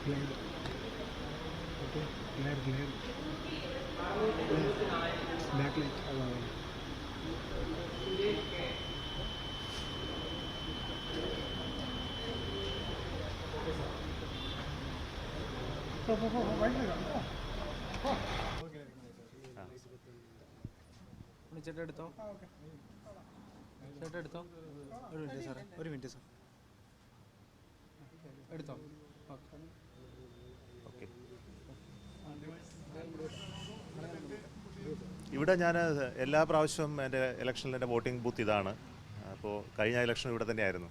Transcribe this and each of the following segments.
glare. Okay, glare. Backlight. ചേട്ടാ എടുത്തോ, ചേട്ടാ എടുത്തോ. ഒരു മിനിറ്റ് സാറേ, ഒരു മിനിറ്റ് സാർ എടുത്തോ. ഓക്കെ. ഇവിടെ ഞാൻ എല്ലാ പ്രാവശ്യവും എൻ്റെ ഇലക്ഷനിൽ എൻ്റെ വോട്ടിംഗ് ബൂത്ത് ഇതാണ്. അപ്പോൾ കഴിഞ്ഞ ഇലക്ഷൻ ഇവിടെ തന്നെയായിരുന്നു.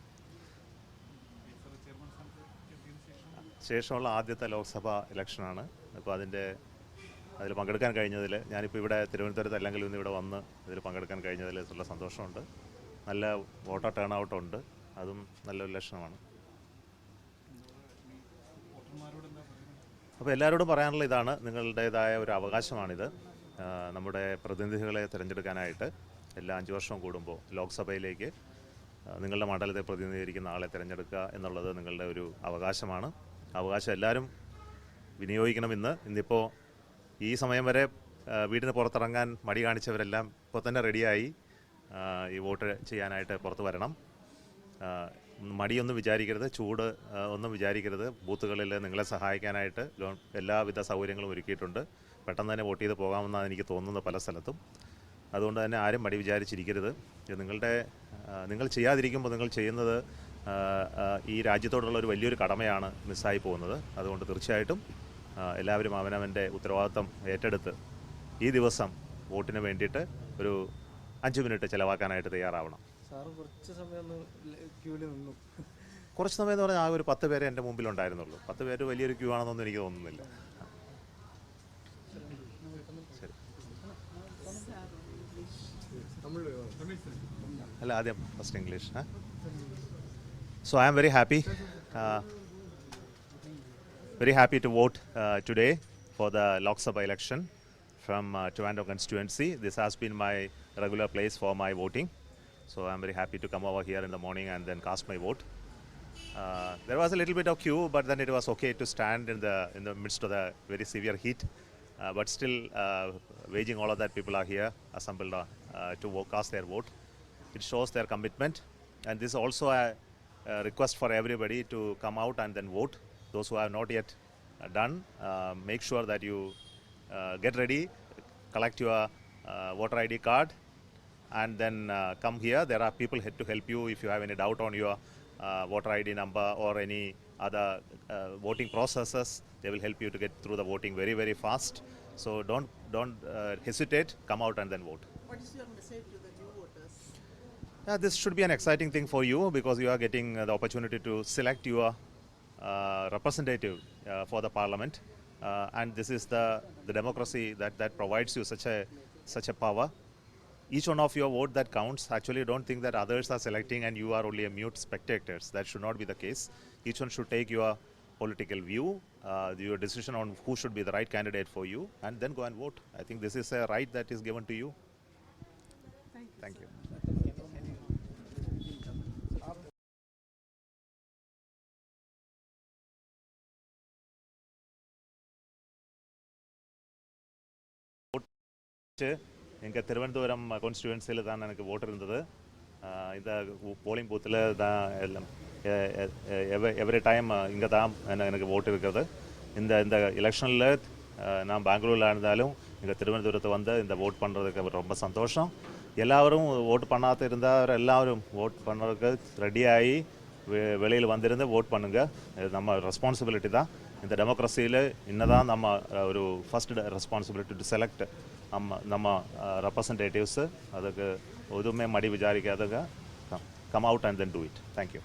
ശേഷമുള്ള ആദ്യത്തെ ലോക്സഭാ ഇലക്ഷനാണ്. അപ്പോൾ അതിൽ പങ്കെടുക്കാൻ കഴിഞ്ഞതിൽ, ഞാനിപ്പോൾ ഇവിടെ തിരുവനന്തപുരത്ത് അല്ലെങ്കിൽ ഇന്ന് ഇവിടെ വന്ന് ഇതിൽ പങ്കെടുക്കാൻ കഴിഞ്ഞതിൽ ഉള്ള സന്തോഷമുണ്ട്. നല്ല വോട്ടർ ടേൺ ഔട്ടുണ്ട്, അതും നല്ലൊരു ലക്ഷണമാണ്. അപ്പോൾ എല്ലാവരോടും പറയാനുള്ള ഇതാണ്, നിങ്ങളുടേതായ ഒരു അവകാശമാണിത്. നമ്മുടെ പ്രതിനിധികളെ തിരഞ്ഞെടുക്കാനായിട്ട് എല്ലാ 5 വർഷം കൂടുമ്പോൾ ലോക്സഭയിലേക്ക് നിങ്ങളുടെ മണ്ഡലത്തെ പ്രതിനിധീകരിക്കുന്ന ആളെ തിരഞ്ഞെടുക്കുക എന്നുള്ളത് നിങ്ങളുടെ ഒരു അവകാശമാണ്. അവകാശം എല്ലാവരും വിനിയോഗിക്കണം. ഇന്നിപ്പോൾ ഈ സമയം വരെ വീടിന് പുറത്തിറങ്ങാൻ മടി കാണിച്ചവരെല്ലാം ഇപ്പോൾ തന്നെ റെഡിയായി ഈ വോട്ട് ചെയ്യാനായിട്ട് പുറത്ത് വരണം. മടിയൊന്നും വിചാരിക്കരുത്, ചൂട് ഒന്നും വിചാരിക്കരുത്. ബൂത്തുകളിൽ നിങ്ങളെ സഹായിക്കാനായിട്ട് എല്ലാവിധ സൗകര്യങ്ങളും ഒരുക്കിയിട്ടുണ്ട്. പെട്ടെന്ന് തന്നെ വോട്ട് ചെയ്ത് പോകാമെന്നാണ് എനിക്ക് തോന്നുന്നത് പല സ്ഥലത്തും. അതുകൊണ്ട് തന്നെ ആരും മടി വിചാരിച്ചിരിക്കരുത്. നിങ്ങൾ ചെയ്യാതിരിക്കുമ്പോൾ നിങ്ങൾ ചെയ്യുന്നത് ഈ രാജ്യത്തോടുള്ള ഒരു വലിയൊരു കടമയാണ് മിസ്സായി പോകുന്നത്. അതുകൊണ്ട് തീർച്ചയായിട്ടും എല്ലാവരും അവനവൻ്റെ ഉത്തരവാദിത്തം ഏറ്റെടുത്ത് ഈ ദിവസം വോട്ടിന് വേണ്ടിയിട്ട് ഒരു 5 മിനിറ്റ് ചിലവാക്കാനായിട്ട് തയ്യാറാവണം. കുറച്ച് സമയം എന്ന് പറഞ്ഞാൽ ആ ഒരു 10 പേരെ എൻ്റെ മുമ്പിലുണ്ടായിരുന്നുള്ളൂ. 10 പേര് വലിയൊരു ക്യൂ ആണെന്നൊന്നും എനിക്ക് തോന്നുന്നില്ല. ശരി, അല്ല ആദ്യം first English. So I am very happy to vote today for the Lok Sabha election from Trivandrum constituency. This has been my regular place for my voting. So I am very happy to come over here in the morning and then cast my vote. There was a little bit of queue, but then it was okay to stand in the midst of the very severe heat. But still, waging all of that, people are here assembled to cast their vote. It shows their commitment, and this is also a request for everybody to come out and then vote. Those who have not yet done, make sure that you get ready, collect your voter ID card, and then come here. There are people here to help you if you have any doubt on your voter ID number or any other voting processes. They will help you to get through the voting very, very fast. So don't hesitate. Come out and then vote. What is your message to the new voters? This should be an exciting thing for you because you are getting the opportunity to select your representative for the parliament, and this is the democracy that provides you such a power. Each one of your vote that counts. Actually, don't think that others are selecting and you are only a mute spectators. That should not be the case. Each one should take your political view, your decision on who should be the right candidate for you, and then go and vote. I think this is a right that is given to you. Thank you. எங்கள் திருவனந்தபுரம் கான்ஸ்டியூவன்சியில் தான் எனக்கு ஓட்டு இருந்தது. இந்த polling பூத்தில் தான் எல்லாம் every time இங்கே தான் எனக்கு ஓட்டு இருக்கிறது. இந்த எலெக்ஷனில் நான் பெங்களூரில் இருந்தாலும் இங்கே திருவனந்தபுரத்தை வந்து இந்த ஓட் பண்ணுறதுக்கு ரொம்ப சந்தோஷம். எல்லாரும் ஓட்டு பண்ணாத இருந்தால் எல்லாரும் ஓட் பண்ணுறதுக்கு ரெடியாகி வெளியில் வந்திருந்து ஓட் பண்ணுங்கள். இது நம்ம ரெஸ்பான்சிபிலிட்டி தான். இந்த டெமோக்ரஸியில் இன்னதான் நம்ம ஒரு ஃபஸ்ட் ரெஸ்பான்சிபிலிட்டி டு செலக்ட் நம்ம ரெப்ரசன்டேட்டிவ்ஸு. அதுக்கு எதுவுமே மடி விசாரிக்காதங்க. Come out and then do it. Thank you.